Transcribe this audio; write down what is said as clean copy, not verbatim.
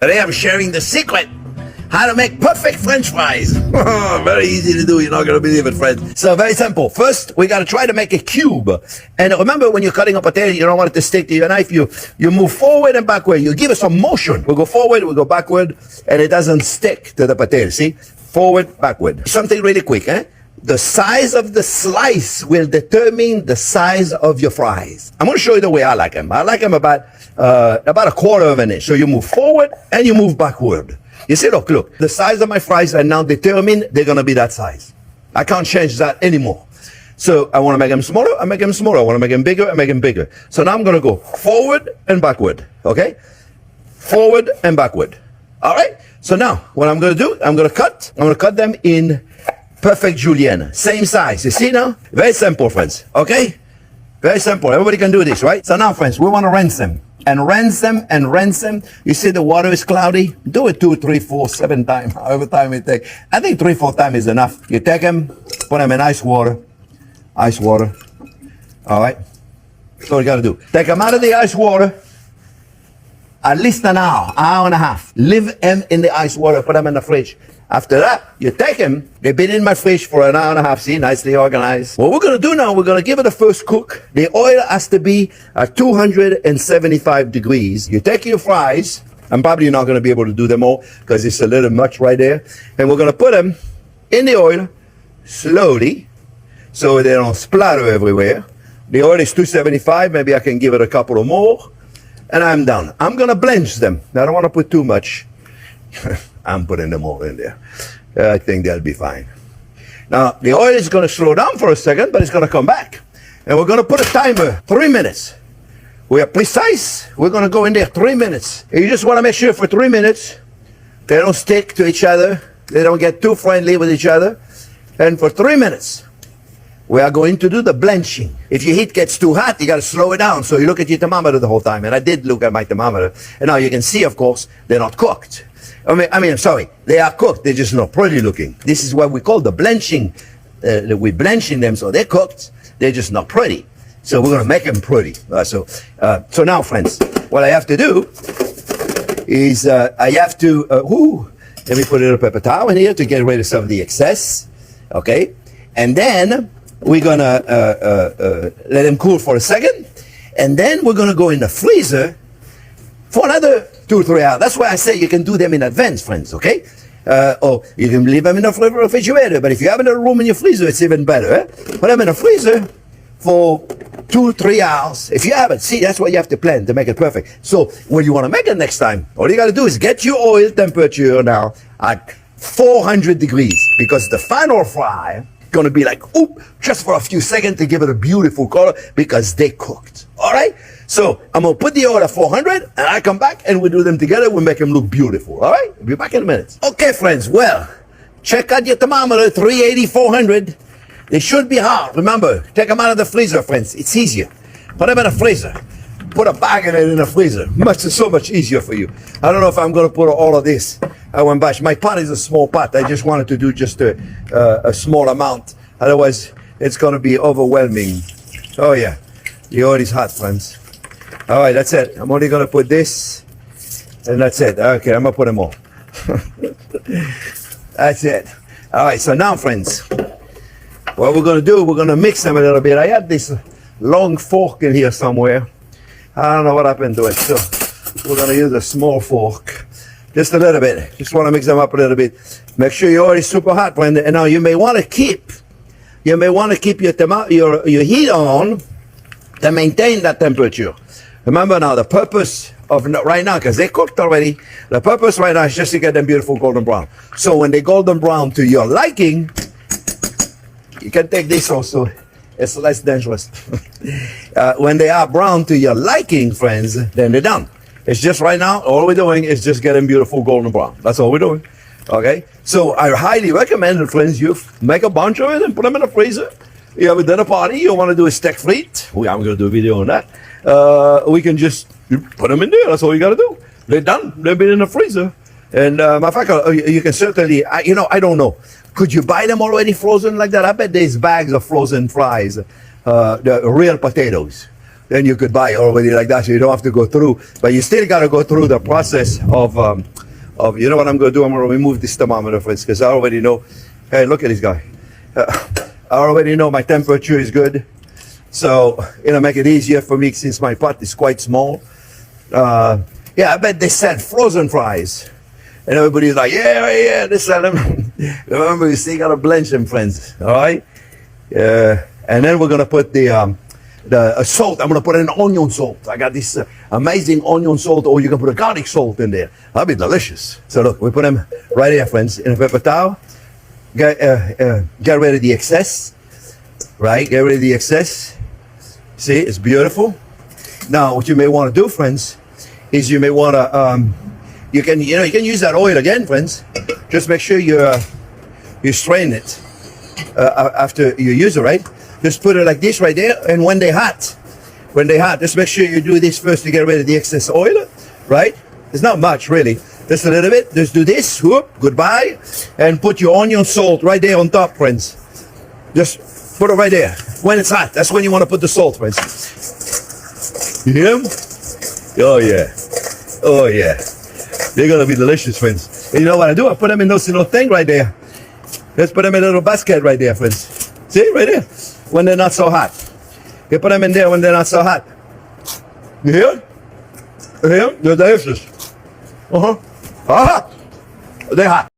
Today I'm sharing the secret how to make perfect French fries. Very easy to do. You're not going to believe it, friends. So very simple. First, we got to try to make a cube. And remember, when you're cutting a potato, you don't want it to stick to your knife. You move forward and backward. You give it some motion. We'll go forward, we'll go backward, and it doesn't stick to the potato. See? Forward, backward. Something really quick, eh? The size of the slice will determine the size of your fries. I'm going to show you the way I like them. I like them about a quarter of an inch. So you move forward and you move backward. You see, look, the size of my fries are now determined. They're going to be that size. I can't change that anymore. So I want to make them smaller, I make them smaller. I want to make them bigger, I make them bigger. So now I'm going to go forward and backward, okay? Forward and backward. All right? So now what I'm going to do, I'm going to cut them in perfect julienne. Same size. You see now? Very simple, friends, okay? Very simple. Everybody can do this, right? So now, friends, we want to rinse them. And rinse them and rinse them. You see the water is cloudy? Do it 2, 3, 4, 7 times, however time it takes. I think 3, 4 times is enough. You take them, put them in ice water. Ice water. All right? That's what you got to do. Take them out of the ice water. At least an hour and a half. Leave them in the ice water. Put them in the fridge. After that, you take them. They've been in my fridge for an hour and a half. See, nicely organized. What we're going to do now, we're going to give it a first cook. The oil has to be at 275 degrees. You take your fries. I'm probably not going to be able to do them all because it's a little much right there. And we're going to put them in the oil slowly so they don't splatter everywhere. The oil is 275. Maybe I can give it a couple of more. And I'm done. I'm going to blanch them. I don't want to put too much. I'm putting them all in there. I think they'll be fine. Now, the oil is going to slow down for a second, but it's going to come back. And we're going to put a timer, 3 minutes. We are precise. We're going to go in there 3 minutes. And you just want to make sure for 3 minutes, they don't stick to each other. They don't get too friendly with each other. And for 3 minutes, we are going to do the blanching. If your heat gets too hot, you got to slow it down. So you look at your thermometer the whole time. And I did look at my thermometer. And now you can see, of course, they're not cooked. Sorry, they are cooked. They're just not pretty looking. This is what we call the blanching. We're blanching them so they're cooked. They're just not pretty. So we're going to make them pretty. So now, friends, what I have to do is I have to, let me put a little paper towel in here to get rid of some of the excess. Okay. And then we're going to let them cool for a second. And then we're going to go in the freezer for another 2 or 3 hours. That's why I say you can do them in advance, friends, okay? Or you can leave them in the refrigerator. But if you have another room in your freezer, it's even better. Eh? Put them in the freezer for 2 or 3 hours. If you have it, see, that's what you have to plan to make it perfect. So when you want to make it next time, all you got to do is get your oil temperature now at 400 degrees. Because the final fry going to be like, just for a few seconds to give it a beautiful color because they cooked. All right? So I'm going to put the oil at 400 and I come back and we do them together. We make them look beautiful. All right? We'll be back in a minute. Okay, friends. Well, check out your thermometer, 380, 400. They should be hot. Remember, take them out of the freezer, friends. It's easier. Put them in the freezer. Put a bag in it in the freezer. So much easier for you. I don't know if I'm going to put all of this. My pot is a small pot. I just wanted to do just a small amount. Otherwise, it's going to be overwhelming. Oh, yeah. The oil is hot, friends. All right, that's it. I'm only going to put this, and that's it. Okay, I'm going to put them all. That's it. All right, so now, friends, what we're going to do, we're going to mix them a little bit. I had this long fork in here somewhere. I don't know what happened to it, so we're going to use a small fork. Just a little bit. Just want to mix them up a little bit. Make sure your oil is super hot, friend. And now you may want to keep your heat on to maintain that temperature. Remember now, the purpose of right now, because they cooked already, the purpose right now is just to get them beautiful golden brown. So when they golden brown to your liking, you can take this also. It's less dangerous. When they are brown to your liking, friends, then they're done. It's just right now, all we're doing is just getting beautiful golden brown. That's all we're doing. Okay? So I highly recommend, friends, you make a bunch of it and put them in the freezer. You have a dinner party, you want to do a steak frit. I'm going to do a video on that. We can just put them in there. That's all you got to do. They're done. They've been in the freezer. And matter of fact, you can certainly, I don't know. Could you buy them already frozen like that? I bet there's bags of frozen fries, the real potatoes. then you could buy already like that, so you don't have to go through. But you still got to go through the process of you know what I'm going to do? I'm going to remove this thermometer, friends, because I already know. Hey, look at this guy. I already know my temperature is good, so it'll make it easier for me since my pot is quite small. Yeah, I bet they said frozen fries. And everybody's like, yeah, they sell them. Remember, you still gotta blanch them, friends. All right. And then we're gonna put the salt. I'm gonna put an onion salt. I got this amazing onion salt, or you can put a garlic salt in there. That'll be delicious. So look, we put them right here, friends, in a paper towel. Get rid of the excess. Right. Get rid of the excess. See, it's beautiful. Now, what you may want to do, friends, is you may want to you can use that oil again, friends. Just make sure you strain it after you use it, right? Just put it like this right there, and when they're hot, just make sure you do this first to get rid of the excess oil, right? It's not much really, just a little bit. Just do this, whoop, goodbye, and put your onion salt right there on top, friends. Just put it right there. When it's hot, that's when you want to put the salt, friends. You hear them? Oh yeah, oh yeah. They're gonna be delicious, friends. And you know what I do? I put them in those little thing right there. Let's put them in a little basket right there, friends. See, right there. When they're not so hot. You put them in there when they're not so hot. You hear? You hear? They're delicious. Hot. They're hot.